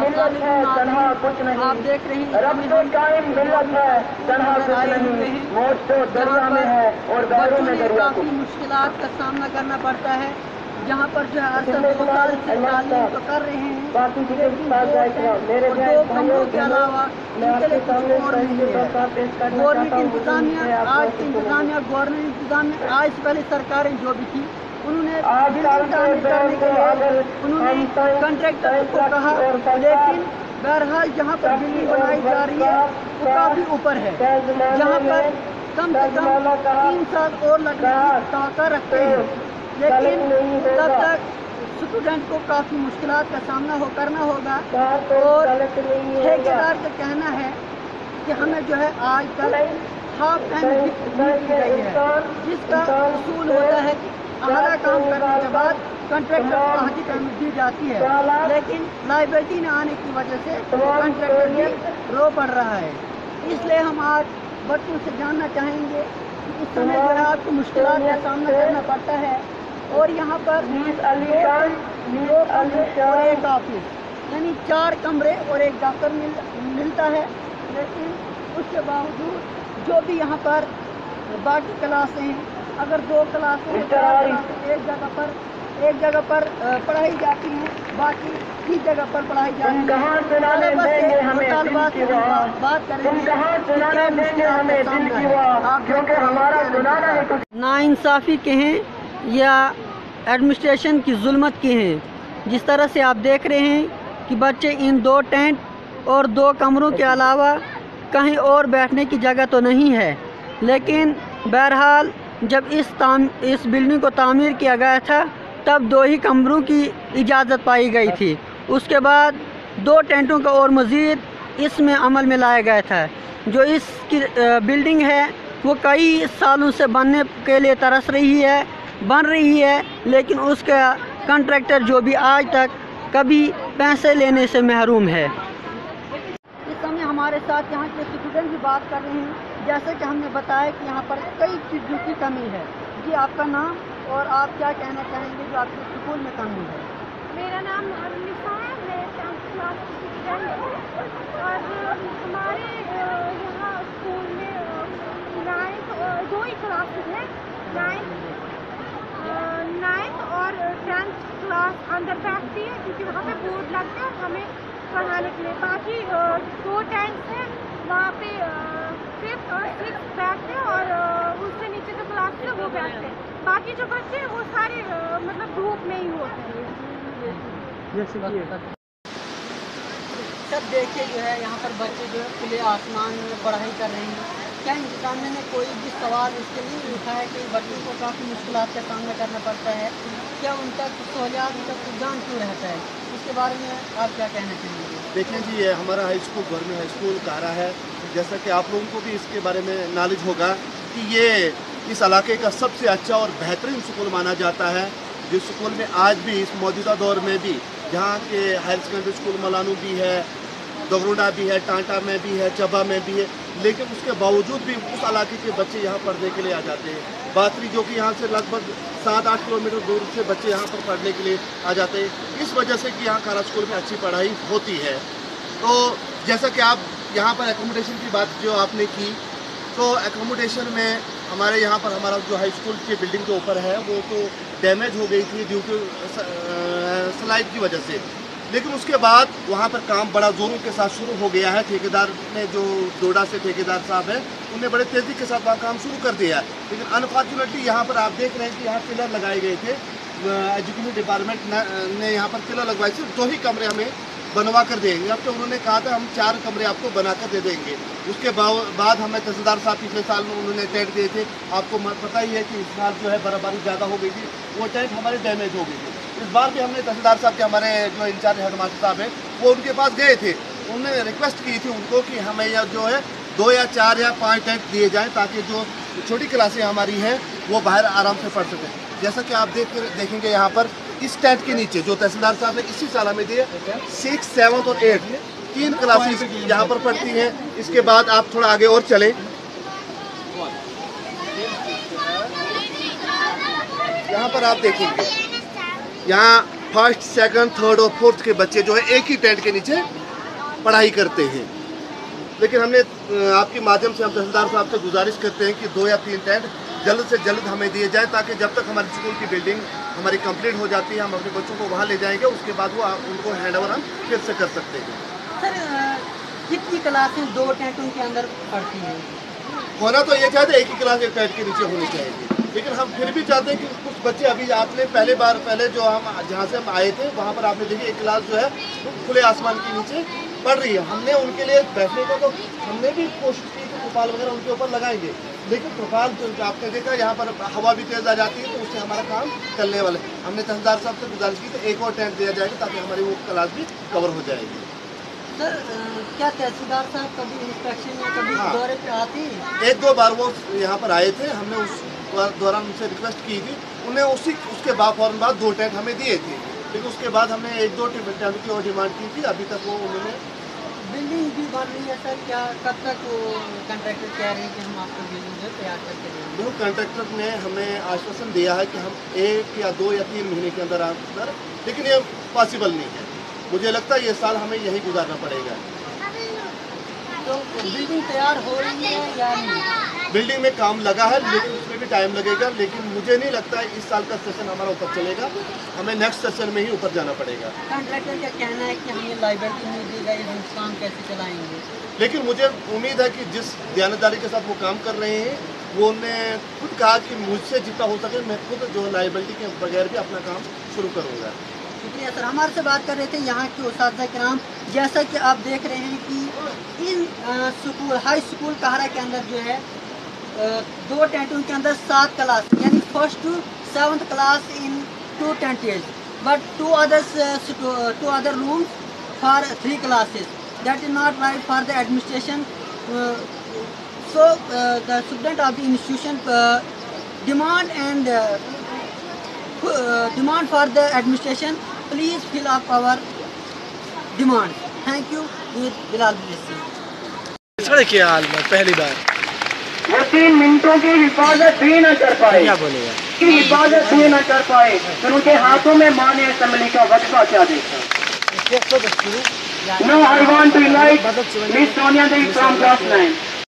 मिल्लत है तन्हा कुछ नहीं, आप देख रहे हैं रब से कायम मिल्लत है तन्हा कुछ नहीं, मौत तो दरिया में है और बच्चों में काफ़ी मुश्किलात का सामना करना पड़ता है। जहाँ पर जो है अरसद 2 साल से तालीम तो कर रहे हैं, लेकिन 2 कमरों के अलावा इनके लिए कुछ और नहीं है। गवर्नमेंट इंतजामिया गवर्नमेंट इंतजामिया आज से पहले सरकारें जो भी थी उन्होंने बिल्डिंग तामीर करने के लिए उन्होंने कॉन्ट्रैक्टर को कहा, लेकिन बहरहाल जहाँ पर बिल्डिंग बनाई जा रही है वो काफ़ी ऊपर है, जहाँ पर कम से कम 3 साल और लगने की तवक्को रखते हैं, लेकिन तब तक स्टूडेंट को काफ़ी मुश्किलात का सामना करना होगा। और ठेकेदार का कहना है कि हमें जो है आजकल हाफ टाइम दी गई है, जिसका उसूल होता है कि आधा काम करने के बाद कॉन्ट्रैक्टर को आधी पेमेंट दी जाती है, लेकिन लाइबिलिटी न आने की वजह से कॉन्ट्रैक्टर भी रो पड़ रहा है। इसलिए हम आज बच्चों से जानना चाहेंगे कि इस समय जो है आपको मुश्किलात का सामना करना पड़ता है और यहाँ पर 2 कमरे और 1 ऑफिस यानी 4 कमरे और 1 दफ्तर मिलता है, लेकिन उसके बावजूद जो भी यहाँ पर बाकी क्लासें हैं, अगर 2 क्लासें एक जगह पर पढ़ाई जाती हैं, बाकी की जगह पर पढ़ाई जाती है। बात करेंगे नाइंसाफ़ी के हैं या एडमिनिस्ट्रेशन की जुल्मत की हैं। जिस तरह से आप देख रहे हैं कि बच्चे इन 2 टेंट और 2 कमरों के अलावा कहीं और बैठने की जगह तो नहीं है, लेकिन बहरहाल जब इस बिल्डिंग को तामीर किया गया था तब 2 ही कमरों की इजाज़त पाई गई थी। उसके बाद 2 टेंटों का और मज़ीद इसमें अमल में लाया गया था। जो इसकी बिल्डिंग है वो कई सालों से बनने के लिए तरस रही है, बन रही है, लेकिन उसका कॉन्ट्रैक्टर जो भी आज तक कभी पैसे लेने से महरूम है। इस समय हमारे साथ यहाँ के स्टूडेंट भी बात कर रहे हैं। जैसे कि हमने बताया कि यहाँ पर कई चीज़ों की कमी है। जी, आपका नाम और आप क्या कहना चाहेंगे जो आपके स्कूल में कमी है? मेरा नाम निशा है, मैं 10th क्लास की स्टूडेंट हूँ और हमारे यहाँ स्कूल में 2 ही क्लासेस हैं, 9th और 10th क्लास अंदर बैठती है क्योंकि वहाँ पे बोर्ड लगता है हमें पढ़ाने के लिए। बाकी 2 टेंट्स हैं, वहाँ पे 5th और 6th बैठते हैं और उससे नीचे जो क्लास है वो बैठते हैं। बाकी जो बच्चे हैं वो सारे मतलब ग्रुप में ही होते हैं। सब देखिए जो है यहाँ पर बच्चे जो है खुले आसमान में पढ़ाई कर रहे हैं। क्या इंतजामिया ने कोई भी सवाल इसके लिए उठाया कि बच्चों को काफ़ी मुश्किलात का सामना करना पड़ता है? क्या उन तक सहूलियात तक रुझान क्यों रहता है? इसके बारे में आप क्या कहना चाहेंगे? देखें जी, ये हमारा high school government high school कारा है। जैसा कि आप लोगों को भी इसके बारे में नॉलेज होगा कि ये इस इलाके का सबसे अच्छा और बेहतरीन स्कूल माना जाता है। जिस स्कूल में आज भी इस मौजूदा दौर में भी जहाँ के हायर सेकेंडरी स्कूल मलानू भी है, दगरुडा भी है, टांटा में भी है, चबा में भी है, लेकिन उसके बावजूद भी उस इलाके के बच्चे यहाँ पढ़ने के लिए आ जाते हैं। बातरी जो कि यहाँ से लगभग 7-8 किलोमीटर दूर से बच्चे यहाँ पर पढ़ने के लिए आ जाते हैं, इस वजह से कि यहाँ कारा स्कूल में अच्छी पढ़ाई होती है। तो जैसा कि आप यहाँ पर एकोमोडेशन की बात जो आपने की, तो एकोमोडेशन में हमारे यहाँ पर हमारा जो हाई स्कूल की बिल्डिंग के ऊपर है वो तो डैमेज हो गई थी ड्यू टू स्लाइड की वजह से, लेकिन उसके बाद वहाँ पर काम बड़ा जोरों के साथ शुरू हो गया है। ठेकेदार ने जो डोडा से ठेकेदार साहब हैं उन्होंने बड़े तेज़ी के साथ वहाँ काम शुरू कर दिया है। लेकिन अनफॉर्चुनेटली यहाँ पर आप देख रहे हैं कि यहाँ पिलर लगाए गए थे, एजुकेशन डिपार्टमेंट ने यहाँ पर पिलर लगवाए थे। 2 ही कमरे हमें बनवा कर देंगे, अब तो उन्होंने कहा था हम 4 कमरे आपको बना कर दे देंगे। उसके बाद हमें तहसीलदार साहब पिछले साल में उन्होंने टेंट दिए थे। आपको पता ही है कि इस साल जो है बर्फबारी ज़्यादा हो गई थी, वो टेंट हमारे डैमेज हो गई थी। इस बार भी हमने तहसीलदार साहब के हमारे जो इंचार्ज हेडमास्टर साहब हैं वो उनके पास गए थे, उन्होंने रिक्वेस्ट की थी उनको कि हमें यह जो है 2 या 4 या 5 टेंट दिए जाएँ ताकि जो छोटी क्लासें हमारी हैं वो बाहर आराम से पढ़ सकें। जैसा कि आप देखेंगे यहाँ पर इस टेंट के नीचे जो तहसीलदार साहब ने इसी साल में दिए 6, 7 और 8 3 क्लासेस यहाँ पर पढ़ती हैं। इसके बाद आप थोड़ा आगे और चलें, यहाँ पर आप देखेंगे यहाँ फर्स्ट, सेकंड, थर्ड और फोर्थ के बच्चे जो है एक ही टेंट के नीचे पढ़ाई करते हैं। लेकिन हमने आपके माध्यम से हम तहसीलदार साहब से गुजारिश करते हैं कि 2 या 3 टेंट जल्द से जल्द हमें दिए जाए, ताकि जब तक हमारी स्कूल की बिल्डिंग हमारी कंप्लीट हो जाती है हम अपने बच्चों को वहाँ ले जाएंगे, उसके बाद वो उनको हैंड ओवर हम फिर से कर सकते हैं। सर कितनी क्लासें 2 टेंटों के अंदर पढ़ती हैं? होना तो ये चाहते एक ही क्लास एक टेंट के नीचे होनी चाहिए, लेकिन हम फिर भी चाहते हैं कि कुछ बच्चे अभी आपने पहले जो हम जहाँ से हम आए थे वहाँ पर आपने देखी एक क्लास जो है वो खुले आसमान के नीचे पढ़ रही है। हमने उनके लिए बैठने को तो हमने भी कोशिश की कि त्रिपाल वगैरह उनके ऊपर लगाएंगे, लेकिन त्रिपाल जो आपने देखा यहाँ पर हवा भी तेज़ आ जाती है तो उससे हमारा काम चलने वाला है। हमने तहसीलदार साहब से गुजारिश की तो एक और टेंट दिया जाएगा ताकि हमारी वो क्लास भी कवर हो जाएगी। सर क्या तहसीलदार साहब कभी इंस्पेक्शन या कभी दौरे पे आते हैं? 1-2 बार वो यहाँ पर आए थे, हमने उस दौरान उनसे रिक्वेस्ट की थी, उन्हें उसके बाद फ़ौरन बाद 2 टेंट हमें दिए थे, लेकिन उसके बाद हमने 1-2 टेंट की और डिमांड की थी, अभी तक वो उन्होंने। बिल्डिंग भी बन रही है सर, क्या कब तक वो कंट्रैक्टर कह रहे हैं कि हम आपको बिल्डिंग तैयार करके देंगे? देखो कंट्रैक्टर ने हमें आश्वासन दिया है कि हम 1 या 2 या 3 महीने के अंदर, लेकिन ये पॉसिबल नहीं है। मुझे लगता है ये साल हमें यहीं गुजारना पड़ेगा। तो बिल्डिंग तैयार हो रही है या नहीं? बिल्डिंग में काम लगा है, लेकिन उसमें भी टाइम लगेगा, लेकिन मुझे नहीं लगता है इस साल का सेशन हमारा ऊपर चलेगा, हमें नेक्स्ट सेशन में ही ऊपर जाना पड़ेगा। कंट्रैक्टर का कहना है कि हमें लाइब्रेरी नहीं दी गई, हम काम कैसे चलाएंगे? लेकिन मुझे उम्मीद है कि जिस दयानतदारी के साथ वो काम कर रहे हैं, वो उन्होंने खुद कहा कि मुझसे जितना हो सके मैं खुद जो लाइब्रेरी के बगैर भी अपना काम शुरू करूँगा। शुक्रिया सर। हमारे से बात कर रहे थे यहाँ के उस्ताद किराम। जैसा कि आप देख रहे हैं कि इन स्कूल हाई स्कूल काहरा के अंदर जो है 2 टेंटों के अंदर 7 क्लास यानी 1st to 7th class in 2 tentage, but 2 other rooms for 3 classes. That is not right for the administration. So the student of the institution demand for the administration, please fill up our demand. Thank you. Bilal sir क्या हाल है? पहली बार वो 3 मिनटों की हिफाजत भी न कर पाए, क्या बोलेगा? की हिफाजत भी न कर पाए, फिर उनके हाथों में माने असेंबली का वक्फा क्या देखा। Now I want to invite Miss Sonia Devi from class 9.